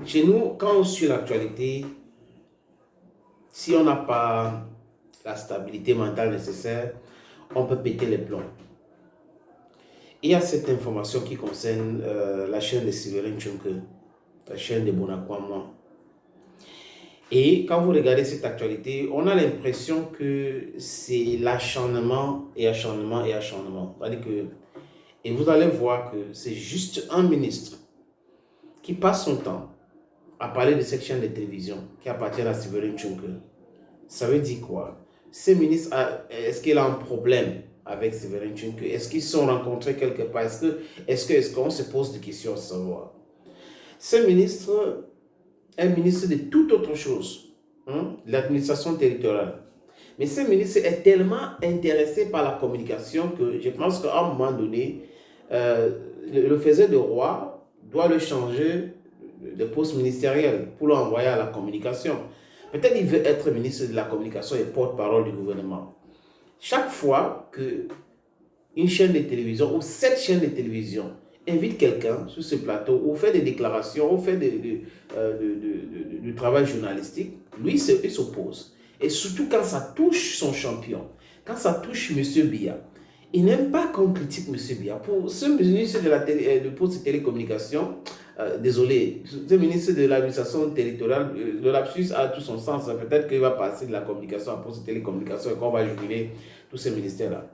Chez nous, quand on suit l'actualité, si on n'a pas la stabilité mentale nécessaire, on peut péter les plombs. Il y a cette information qui concerne la chaîne de Séverin Tchunke, la chaîne de Bonakwama. Et quand vous regardez cette actualité, on a l'impression que c'est l'acharnement et acharnement et acharnement. C'est-à-dire que, et vous allez voir que c'est juste un ministre qui passe son temps à parler de cette chaîne de télévision qui appartient à Séverin Tchunke. Ça veut dire quoi? Ce ministre, est-ce qu'il a un problème avec Séverin Tchunke? Est-ce qu'ils se sont rencontrés quelque part? Est-ce qu'on se pose des questions à savoir? Ce ministre est ministre de toute autre chose, l'administration territoriale. Mais ce ministre est tellement intéressé par la communication que je pense qu'à un moment donné, le faisait de roi doit le changer de poste ministériel pour l'envoyer à la communication. Peut-être qu'il veut être ministre de la communication et porte-parole du gouvernement. Chaque fois qu'une chaîne de télévision ou cette chaîne de télévision invite quelqu'un sur ce plateau ou fait des déclarations ou fait du travail journalistique, lui, il s'oppose. Et surtout quand ça touche son champion, quand ça touche M. Biya. Il n'aime pas qu'on critique M. Biya. Pour ce ministre de Poste et Télécommunications, désolé, ce ministre de l'administration territoriale, le lapsus a tout son sens. Peut-être qu'il va passer de la communication à Poste et Télécommunications et qu'on va jubiler tous ces ministères-là.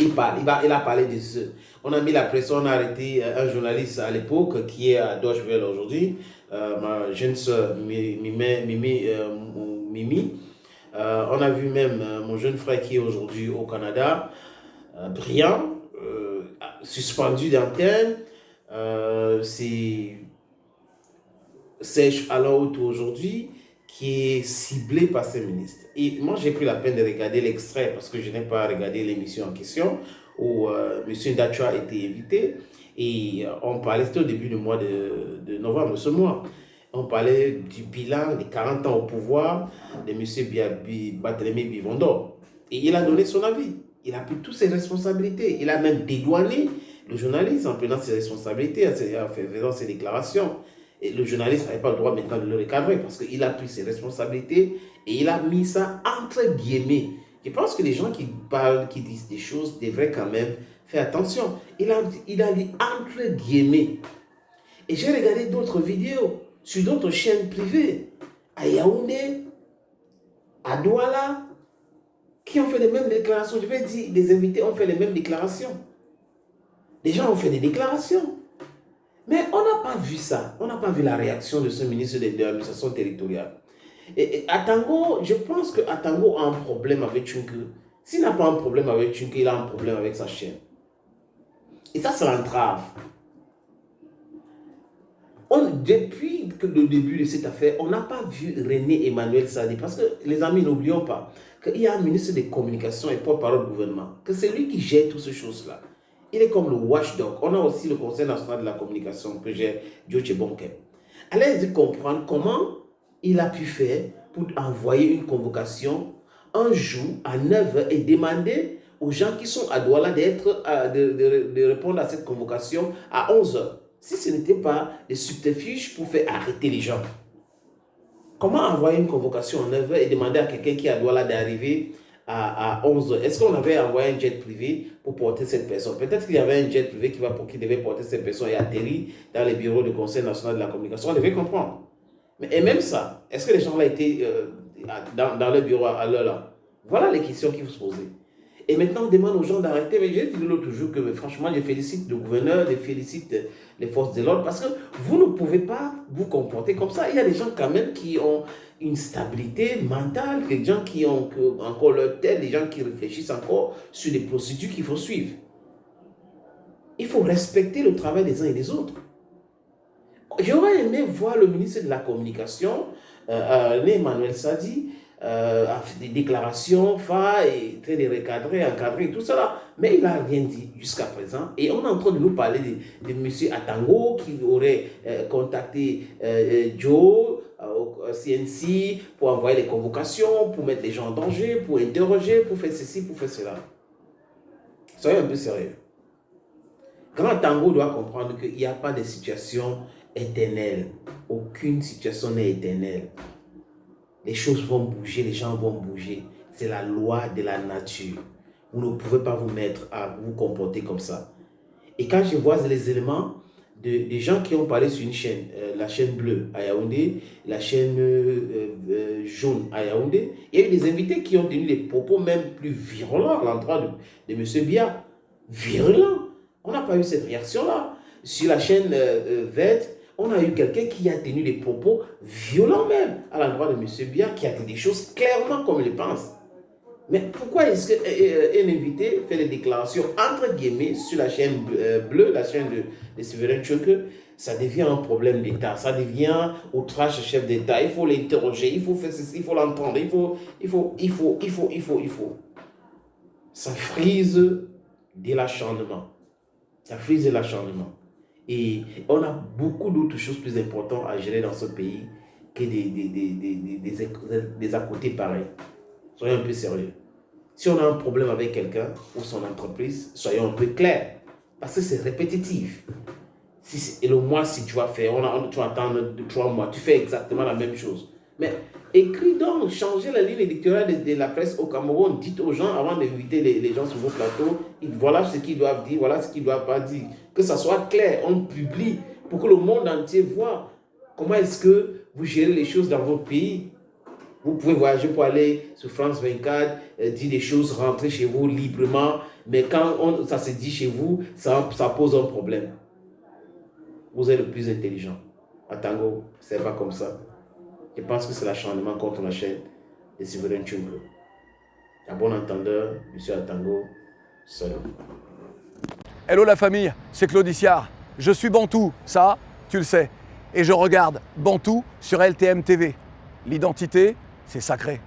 Il a parlé de ce. On a mis la pression, on a arrêté un journaliste à l'époque qui est à Deutsche Welle aujourd'hui, ma jeune soeur Mimi. On a vu même mon jeune frère qui est aujourd'hui au Canada, brillant, suspendu d'antenne. C'est Serge Alaout aujourd'hui qui est ciblé par ces ministres. Et moi, j'ai pris la peine de regarder l'extrait parce que je n'ai pas regardé l'émission en question où M. Ndacho a été invité. Et on parlait, c'était au début du mois de novembre, ce mois. On parlait du bilan des 40 ans au pouvoir de M. Barthélémy Bivondo. Et il a donné son avis. Il a pris toutes ses responsabilités. Il a même dédouané le journaliste en prenant ses responsabilités, en faisant ses déclarations. Et le journaliste n'avait pas le droit maintenant de le recadrer parce qu'il a pris ses responsabilités et il a mis ça entre guillemets. Je pense que les gens qui parlent, qui disent des choses devraient quand même faire attention. Il a dit entre guillemets. Et j'ai regardé d'autres vidéos sur d'autres chaînes privées, à Yaoundé, à Douala, qui ont fait les mêmes déclarations. Je vais dire, les invités ont fait les mêmes déclarations. Les gens ont fait des déclarations. Mais on n'a pas vu ça. On n'a pas vu la réaction de ce ministre de l'administration territoriale. Et Atango, je pense que Atango a un problème avec Tchunke. S'il n'a pas un problème avec Tchunke, il a un problème avec sa chaîne. Et ça l'entrave. Depuis le début de cette affaire, on n'a pas vu René Emmanuel Sadi. Parce que, les amis, n'oublions pas qu'il y a un ministre des Communications et porte-parole du gouvernement. Que c'est lui qui gère toutes ces choses-là. Il est comme le watchdog. On a aussi le Conseil national de la communication que gère Dioche Bonke. Allez-y comprendre comment il a pu faire pour envoyer une convocation un jour à 9h et demander aux gens qui sont à Douala de répondre à cette convocation à 11h. Si ce n'était pas des subterfuges pour faire arrêter les gens. Comment envoyer une convocation à 9h et demander à quelqu'un qui est à Douala d'arriver à 11h? Est-ce qu'on avait envoyé un jet privé pour porter cette personne? Peut-être qu'il y avait un jet privé qui devait porter cette personne et atterrir dans les bureaux du Conseil national de la communication. On devait comprendre. Et même ça, est-ce que les gens là étaient dans le bureau à l'heure là? Voilà les questions qu'il faut se poser. Et maintenant, on demande aux gens d'arrêter. Mais j'ai dit l'autre jour que franchement, je félicite le gouverneur, je félicite les forces de l'ordre parce que vous ne pouvez pas vous comporter comme ça. Il y a des gens quand même qui ont une stabilité mentale, des gens qui ont encore leur tête, des gens qui réfléchissent encore sur les procédures qu'il faut suivre. Il faut respecter le travail des uns et des autres. J'aurais aimé voir le ministre de la Communication, Emmanuel Sadi, a fait des déclarations phares et très de recadrer, encadrer, tout cela. Mais il n'a rien dit jusqu'à présent. Et on est en train de nous parler de M. Atango qui aurait contacté Joe au CNC pour envoyer les convocations, pour mettre les gens en danger, pour interroger, pour faire ceci, pour faire cela. Soyez un peu sérieux. Grand Atango doit comprendre qu'il n'y a pas de situation éternelle. aucune situation n'est éternelle. Les choses vont bouger, les gens vont bouger. C'est la loi de la nature. Vous ne pouvez pas vous mettre à vous comporter comme ça. Et quand je vois les éléments des gens qui ont parlé sur une chaîne, la chaîne bleue à Yaoundé, la chaîne jaune à Yaoundé, il y a eu des invités qui ont tenu des propos même plus virulents à l'endroit de M. Biya. Virulents. On n'a pas eu cette réaction-là. Sur la chaîne verte, on a eu quelqu'un qui a tenu des propos violents même à l'endroit de M. Biya, qui a dit des choses clairement comme il le pense. Mais pourquoi est-ce qu'un invité fait des déclarations entre guillemets sur la chaîne bleue, la chaîne de Séverin Tchonke, ça devient un problème d'État, ça devient outrage chef d'État, il faut l'interroger, il faut faire ceci, il faut l'entendre, il faut. Ça frise de l'acharnement. Ça frise de l'acharnement. Et on a beaucoup d'autres choses plus importantes à gérer dans ce pays que des à côté pareils. Soyons un peu sérieux. Si on a un problème avec quelqu'un ou son entreprise, soyons un peu clairs. Parce que c'est répétitif. Et le mois, si tu vas faire, tu vas attendre 3 mois, tu fais exactement la même chose. Mais écris donc, changez la ligne éditoriale de la presse au Cameroun. Dites aux gens, avant d'inviter les gens sur vos plateaux, voilà ce qu'ils doivent dire, voilà ce qu'ils ne doivent pas dire. Que ça soit clair, on publie pour que le monde entier voit comment est-ce que vous gérez les choses dans votre pays. Vous pouvez voyager pour aller sur France 24, dire des choses, rentrer chez vous librement. Mais quand ça se dit chez vous, ça pose un problème. Vous êtes le plus intelligent. À Tango, ce n'est pas comme ça. Je pense que c'est l'acharnement contre la chaîne de Séverin Tchonke. À bon entendeur, monsieur Atango, salut. Hello la famille, c'est Claude Issiard. Je suis Bantou, ça, tu le sais. Et je regarde Bantou sur LTM TV. L'identité, c'est sacré.